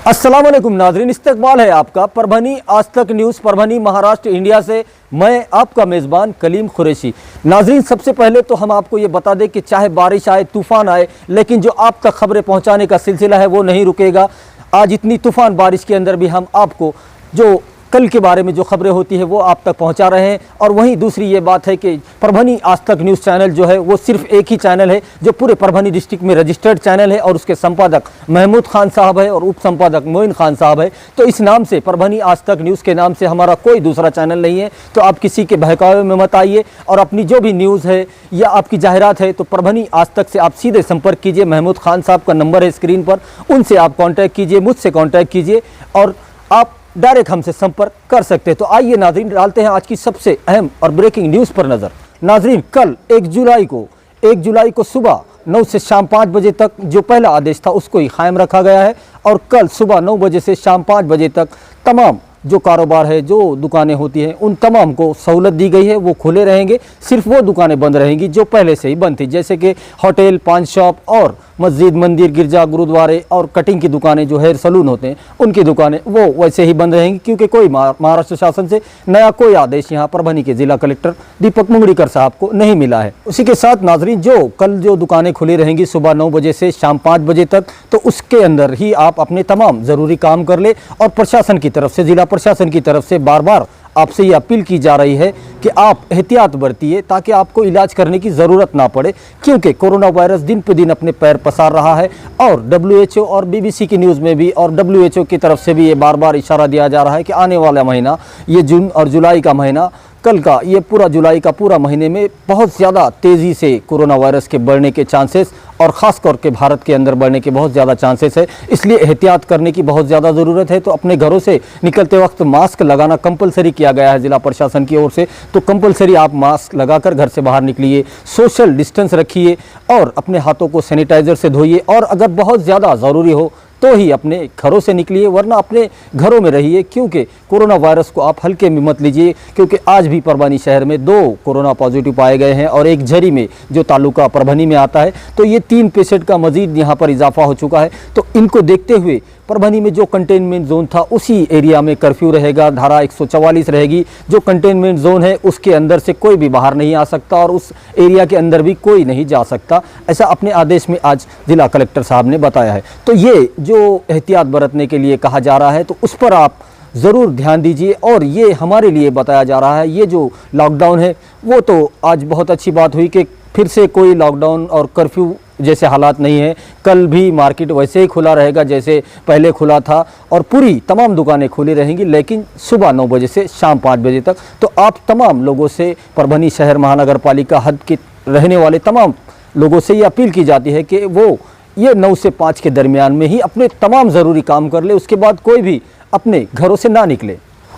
अस्सलाम वालेकुम नाजरीन, इस्तकबाल है आपका परभनी आज तक न्यूज़ परभनी महाराष्ट्र इंडिया से। मैं आपका मेज़बान कलीम कुरैशी। नाजरीन, सबसे पहले तो हम आपको ये बता दें कि चाहे बारिश आए, तूफ़ान आए, लेकिन जो आप तक खबरें पहुंचाने का सिलसिला है वो नहीं रुकेगा। आज इतनी तूफ़ान बारिश के अंदर भी हम आपको जो कल के बारे में जो खबरें होती है वो आप तक पहुंचा रहे हैं। और वहीं दूसरी ये बात है कि परभनी आज तक न्यूज़ चैनल जो है वो सिर्फ एक ही चैनल है जो पूरे परभनी डिस्ट्रिक्ट में रजिस्टर्ड चैनल है और उसके संपादक महमूद खान साहब है और उप संपादक मोइन खान साहब है। तो इस नाम से परभनी आज तक न्यूज़ के नाम से हमारा कोई दूसरा चैनल नहीं है। तो आप किसी के बहकावे में मत आइए और अपनी जो भी न्यूज़ है या आपकी जाहिरात है तो परभनी आज तक से आप सीधे संपर्क कीजिए। महमूद खान साहब का नंबर है स्क्रीन पर, उनसे आप कॉन्टैक्ट कीजिए, मुझसे कॉन्टैक्ट कीजिए और आप डायरेक्ट हमसे संपर्क कर सकते हैं। तो आइए नाजरीन, डालते हैं आज की सबसे अहम और ब्रेकिंग न्यूज़ पर नज़र। नाजरीन, कल 1 जुलाई को सुबह 9 से शाम 5 बजे तक जो पहला आदेश था उसको ही कायम रखा गया है और कल सुबह 9 बजे से शाम 5 बजे तक तमाम जो कारोबार है, जो दुकानें होती हैं, उन तमाम को सहूलत दी गई है। वो खुले रहेंगे, सिर्फ वो दुकानें बंद रहेंगी जो पहले से ही बंद थी, जैसे कि होटल, पान शॉप और मस्जिद, मंदिर, गिरजा, गुरुद्वारे और कटिंग की दुकानें, जो हेयर सलून होते हैं उनकी दुकानें वो वैसे ही बंद रहेंगी, क्योंकि कोई महाराष्ट्र शासन से नया कोई आदेश यहाँ परभनी के जिला कलेक्टर दीपक मुंगड़ीकर साहब को नहीं मिला है। उसी के साथ नाजरीन, जो कल जो दुकानें खुली रहेंगी सुबह 9 बजे से शाम 5 बजे तक, तो उसके अंदर ही आप अपने तमाम ज़रूरी काम कर ले। और प्रशासन की तरफ से, जिला प्रशासन की तरफ से बार बार आपसे ये अपील की जा रही है कि आप एहतियात बरतिए ताकि आपको इलाज करने की ज़रूरत ना पड़े, क्योंकि कोरोना वायरस दिन पर दिन अपने पैर पसार रहा है। और WHO और BBC की न्यूज़ में भी और WHO की तरफ से भी ये बार बार इशारा दिया जा रहा है कि आने वाला महीना, ये जून और जुलाई का महीना, कल का ये पूरा जुलाई का पूरा महीने में बहुत ज़्यादा तेज़ी से कोरोना वायरस के बढ़ने के चांसेस और ख़ास करके भारत के अंदर बढ़ने के बहुत ज़्यादा चांसेस है। इसलिए एहतियात करने की बहुत ज़्यादा ज़रूरत है। तो अपने घरों से निकलते वक्त मास्क लगाना कंपलसरी किया गया है जिला प्रशासन की ओर से। तो कंपलसरी आप मास्क लगाकर घर से बाहर निकलिए, सोशल डिस्टेंस रखिए और अपने हाथों को सैनिटाइज़र से धोइए। और अगर बहुत ज़्यादा ज़रूरी हो तो ही अपने घरों से निकलिए, वरना अपने घरों में रहिए, क्योंकि कोरोना वायरस को आप हल्के में मत लीजिए। क्योंकि आज भी परभनी शहर में 2 कोरोना पॉजिटिव पाए गए हैं और एक झरी में जो तालुका परभनी में आता है, तो ये 3 पेशेंट का मजीद यहाँ पर इजाफा हो चुका है। तो इनको देखते हुए परभनी में जो कंटेनमेंट जोन था उसी एरिया में कर्फ्यू रहेगा, धारा 144 रहेगी। जो कंटेनमेंट जोन है उसके अंदर से कोई भी बाहर नहीं आ सकता और उस एरिया के अंदर भी कोई नहीं जा सकता, ऐसा अपने आदेश में आज जिला कलेक्टर साहब ने बताया है। तो ये जो एहतियात बरतने के लिए कहा जा रहा है तो उस पर आप ज़रूर ध्यान दीजिए। और ये हमारे लिए बताया जा रहा है, ये जो लॉकडाउन है वो तो आज बहुत अच्छी बात हुई कि फिर से कोई लॉकडाउन और कर्फ्यू जैसे हालात नहीं है। कल भी मार्केट वैसे ही खुला रहेगा जैसे पहले खुला था और पूरी तमाम दुकानें खुली रहेंगी, लेकिन सुबह 9 बजे से शाम 5 बजे तक। तो आप तमाम लोगों से, परभनी शहर महानगर पालिका हद के रहने वाले तमाम लोगों से ये अपील की जाती है कि वो ये 9 से 5 के दरमियान में ही अपने तमाम ज़रूरी काम कर ले, उसके बाद कोई भी अपने घरों से ना निकले।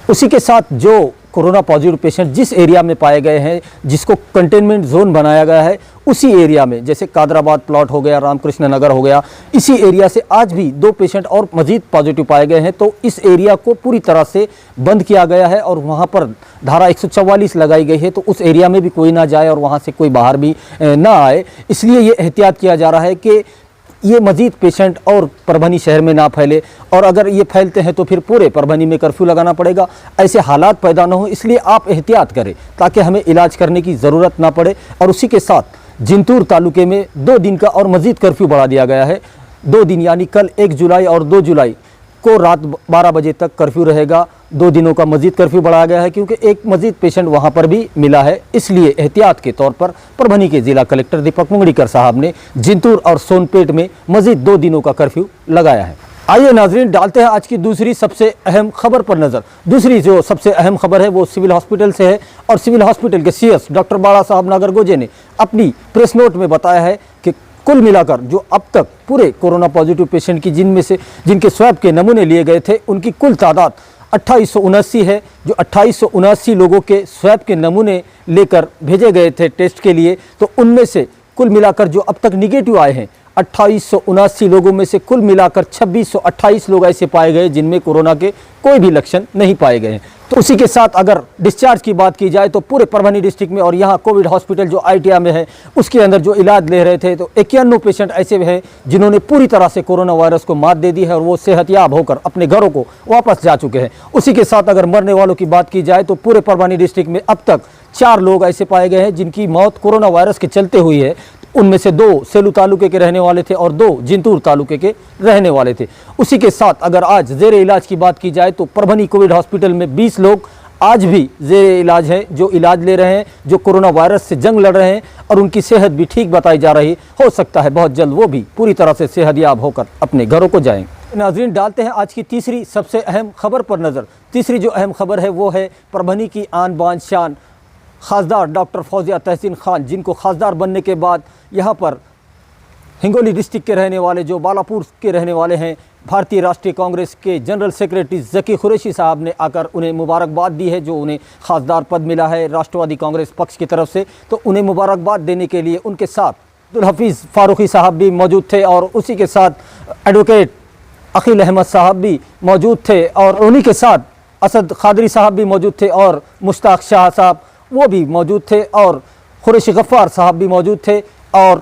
उसी के साथ जो कोरोना पॉजिटिव पेशेंट जिस एरिया में पाए गए हैं, जिसको कंटेनमेंट जोन बनाया गया है, उसी एरिया में, जैसे कादराबाद प्लॉट हो गया, रामकृष्ण नगर हो गया, इसी एरिया से आज भी 2 पेशेंट और मजीद पॉजिटिव पाए गए हैं। तो इस एरिया को पूरी तरह से बंद किया गया है और वहाँ पर धारा 144 लगाई गई है। तो उस एरिया में भी कोई ना जाए और वहाँ से कोई बाहर भी ना आए। इसलिए ये एहतियात किया जा रहा है कि ये मजीद पेशेंट और परभनी शहर में ना फैले, और अगर ये फैलते हैं तो फिर पूरे परभनी में कर्फ्यू लगाना पड़ेगा। ऐसे हालात पैदा ना हो, इसलिए आप एहतियात करें ताकि हमें इलाज करने की ज़रूरत ना पड़े। और उसी के साथ जिंतूर तालुके में 2 दिन का और मजीद कर्फ्यू बढ़ा दिया गया है। 2 दिन यानी कल 1 जुलाई और 2 जुलाई को रात 12 बजे तक कर्फ्यू रहेगा। 2 दिनों का मजीद कर्फ्यू बढ़ाया गया है क्योंकि एक मजीद पेशेंट वहां पर भी मिला है। इसलिए एहतियात के तौर पर परभनी के जिला कलेक्टर दीपक मुंगड़ीकर साहब ने जिंतूर और सोनपेट में मजीद 2 दिनों का कर्फ्यू लगाया है। आइए नाजरीन, डालते हैं आज की दूसरी सबसे अहम खबर पर नज़र। दूसरी जो सबसे अहम खबर है वो सिविल हॉस्पिटल से है और सिविल हॉस्पिटल के CS डॉक्टर बाला साहब नागरगोजे ने अपनी प्रेस नोट में बताया है कि कुल मिलाकर जो अब तक पूरे कोरोना पॉजिटिव पेशेंट की जिनके स्वैब के नमूने लिए गए थे, उनकी कुल तादाद 2879 है। जो 2879 लोगों के स्वैब के नमूने लेकर भेजे गए थे टेस्ट के लिए, तो उनमें से कुल मिलाकर जो अब तक निगेटिव आए हैं 2879 लोगों में से कुल मिलाकर 2628 लोग ऐसे पाए गए जिनमें कोरोना के कोई भी लक्षण नहीं पाए गए हैं। तो उसी के साथ अगर डिस्चार्ज की बात की जाए तो पूरे परभनी डिस्ट्रिक्ट में और यहाँ कोविड हॉस्पिटल जो ITI में है उसके अंदर जो इलाज ले रहे थे तो 91 पेशेंट ऐसे हैं जिन्होंने पूरी तरह से कोरोना वायरस को मात दे दी है और वो सेहतयाब होकर अपने घरों को वापस जा चुके हैं। उसी के साथ अगर मरने वालों की बात की जाए तो पूरे परभनी डिस्ट्रिक्ट में अब तक 4 लोग ऐसे पाए गए हैं जिनकी मौत कोरोना वायरस के चलते हुई है। उनमें से 2 सेलू तालुके के रहने वाले थे और 2 जिंतूर तालुके के रहने वाले थे। उसी के साथ अगर आज जेर इलाज की बात की जाए तो परभनी कोविड हॉस्पिटल में 20 लोग आज भी जेर इलाज हैं जो इलाज ले रहे हैं, जो कोरोना वायरस से जंग लड़ रहे हैं और उनकी सेहत भी ठीक बताई जा रही। हो सकता है बहुत जल्द वो भी पूरी तरह से सेहतयाब होकर अपने घरों को जाएंगे। नाजरीन, डालते हैं आज की तीसरी सबसे अहम खबर पर नज़र। तीसरी जो अहम खबर है वो है परभनी की आन बान शान खासदार डॉक्टर फौजिया तहसीन खान, जिनको खासदार बनने के बाद यहाँ पर हिंगोली डिस्ट्रिक्ट के रहने वाले जो बालापुर के रहने वाले हैं, भारतीय राष्ट्रीय कांग्रेस के जनरल सेक्रेटरी ज़की कुरैशी साहब ने आकर उन्हें मुबारकबाद दी है। जो उन्हें खासदार पद मिला है राष्ट्रवादी कांग्रेस पक्ष की तरफ से, तो उन्हें मुबारकबाद देने के लिए उनके साथ अब्दुल हफीज़ फारूकी साहब भी मौजूद थे और उसी के साथ एडवोकेट अकील अहमद साहब भी मौजूद थे और उन्हीं के साथ असद खादरी साहब भी मौजूद थे और मुश्ताक शाह साहब वो भी मौजूद थे और कुरैशी गफ्फार साहब भी मौजूद थे और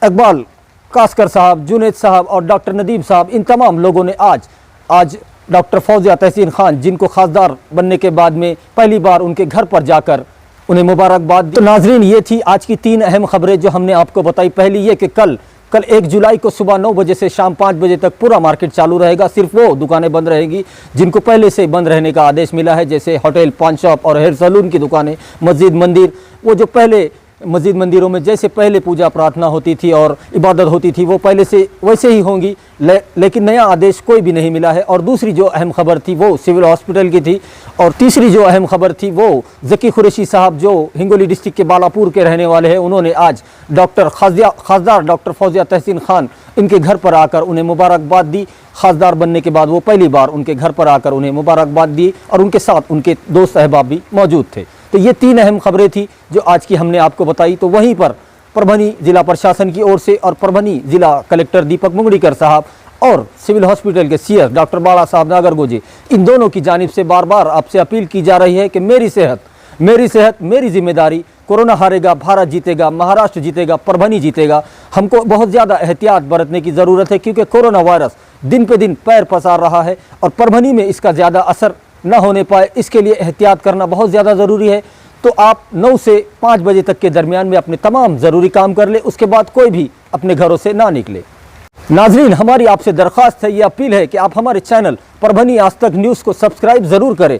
इकबाल कास्कर साहब, जुनैद साहब और डॉक्टर नदीम साहब। इन तमाम लोगों ने आज डॉक्टर फौजिया तहसीन खान, जिनको खासदार बनने के बाद में पहली बार उनके घर पर जाकर उन्हें मुबारकबाद दी। तो नाजरीन, ये थी आज की 3 अहम खबरें जो हमने आपको बताई। पहली ये कि कल 1 जुलाई को सुबह 9 बजे से शाम 5 बजे तक पूरा मार्केट चालू रहेगा। सिर्फ वो दुकानें बंद रहेगी जिनको पहले से बंद रहने का आदेश मिला है, जैसे होटल, पान शॉप और हेयर सैलून की दुकानें, मस्जिद, मंदिर। वो जो पहले मस्जिद मंदिरों में जैसे पहले पूजा प्रार्थना होती थी और इबादत होती थी वो पहले से वैसे ही होंगी, लेकिन नया आदेश कोई भी नहीं मिला है। और दूसरी जो अहम खबर थी वो सिविल हॉस्पिटल की थी और तीसरी जो अहम खबर थी वो ज़की कुरैशी साहब जो हिंगोली डिस्ट्रिक्ट के बालापुर के रहने वाले हैं, उन्होंने आज खासदार डॉक्टर फौजिया तहसीन खान इनके घर पर आकर उन्हें मुबारकबाद दी। खासदार बनने के बाद वो पहली बार उनके घर पर आकर उन्हें मुबारकबाद दी और उनके साथ उनके दोस्त अहबाब भी मौजूद थे। तो ये 3 अहम खबरें थी जो आज की हमने आपको बताई। तो वहीं पर परभनी जिला प्रशासन की ओर से और परभनी जिला कलेक्टर दीपक मुंगड़ीकर साहब और सिविल हॉस्पिटल के CS डॉक्टर बाला साहब नागरगोजे, इन दोनों की जानिब से बार बार आपसे अपील की जा रही है कि मेरी सेहत मेरी जिम्मेदारी, कोरोना हारेगा, भारत जीतेगा, महाराष्ट्र जीतेगा, परभनी जीतेगा। हमको बहुत ज़्यादा एहतियात बरतने की ज़रूरत है क्योंकि कोरोना वायरस दिन पे दिन पैर पसार रहा है और परभनी में इसका ज़्यादा असर न होने पाए, इसके लिए एहतियात करना बहुत ज़्यादा ज़रूरी है। तो आप 9 से 5 बजे तक के दरमियान में अपने तमाम ज़रूरी काम कर ले, उसके बाद कोई भी अपने घरों से ना निकले। नाजरीन, हमारी आपसे दरख्वास्त है, ये अपील है कि आप हमारे चैनल परभनी आज तक न्यूज़ को सब्सक्राइब ज़रूर करें,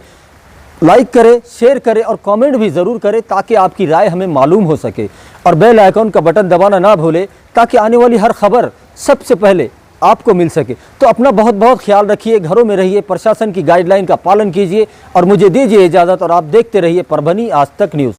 लाइक करें, शेयर करें और कमेंट भी ज़रूर करें ताकि आपकी राय हमें मालूम हो सके। और बेल आइकॉन का बटन दबाना ना भूलें ताकि आने वाली हर खबर सबसे पहले आपको मिल सके। तो अपना बहुत बहुत ख्याल रखिए, घरों में रहिए, प्रशासन की गाइडलाइन का पालन कीजिए और मुझे दीजिए इजाज़त और आप देखते रहिए परभनी आज तक न्यूज़।